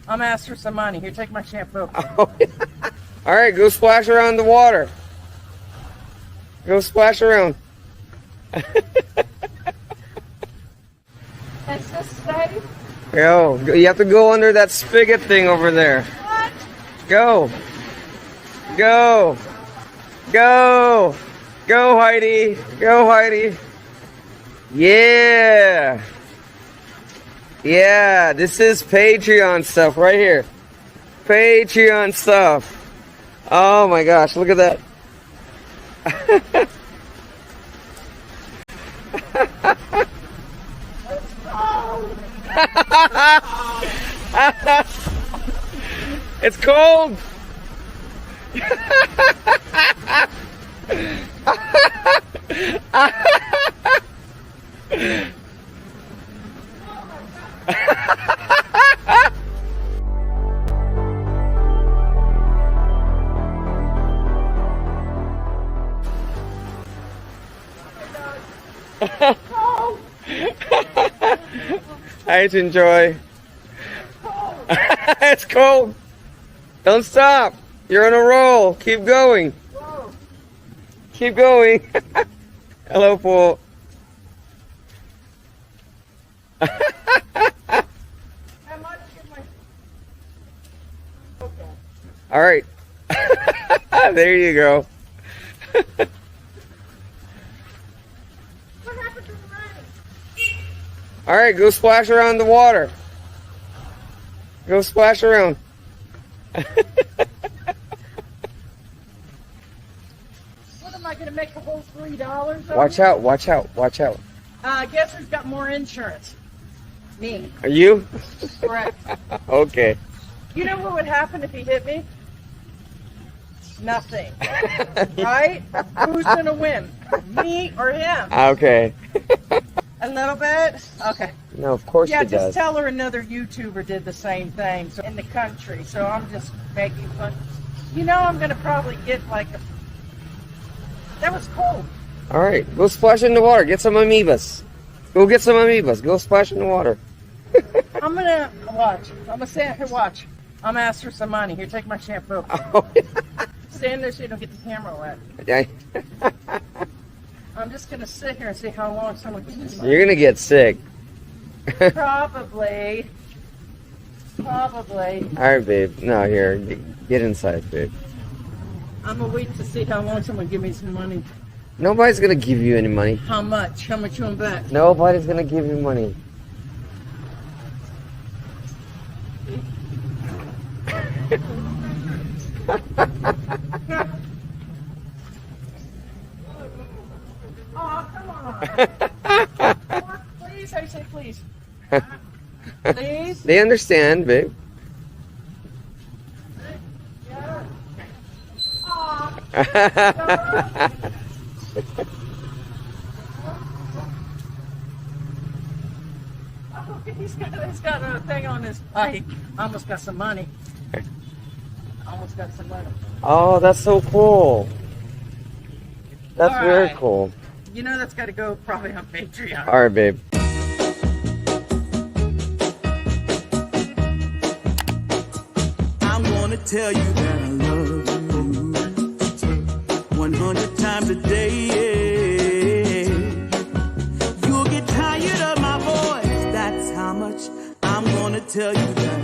I'm asking for some money. Here, take my shampoo. Oh, yeah. All right, go splash around in the water. Go splash around. Is this safe? Go. You have to go under that spigot thing over there. What? Go. Go. Go. Go, Heidi. Go, Heidi. Yeah. Yeah, this is Patreon stuff right here. Patreon stuff. Oh my gosh, look at that. It's cold. I enjoy. It's cold. Don't stop. You're on a roll. Keep going. Keep going. Hello, po. How much am I? Okay. All right. There you go. What happened to the money? All right, go splash around in the water. Go splash around. What am I going to make the whole $3? Watch out, watch out, watch out. Guess who's got more insurance? Me. Are you? Correct. Okay. You know what would happen if he hit me? Nothing. Right? Who's going to win? Me or him? Okay. A little bit? Okay. No, of course Yeah, it just does. tell her another YouTuber did the same thing in the country. So I'm just making fun. You know, I'm going to probably get like a... That was cold. All right, go splash in the water. Get some amoebas. Go get some amoebas. Go splash in the water. I'm going to watch. I'm going to say, here, watch. I'm going to ask for some money. Here, take my shampoo. Oh, yeah. Stand there so you don't get the camera wet. I'm just going to sit here and see how long someone can do You're gonna get sick. Probably. Probably. All right, babe. No, here, get inside, babe. I'm going to wait to see how long someone give me some money. Nobody's gonna give you any money. How much? How much you want back? Nobody's gonna give you money. Oh, come on. Please, I say please. Please? They understand, babe. Yeah. Aw. Oh, he's got a thing on his bike. Almost got some money. Almost got some money. Oh, that's so cool. That's All very right. cool. You know that's got to go probably on Patreon. All right, babe. I'm gonna tell you that I love you 100 times a day. You'll get tired of my voice. That's how much I'm gonna tell you that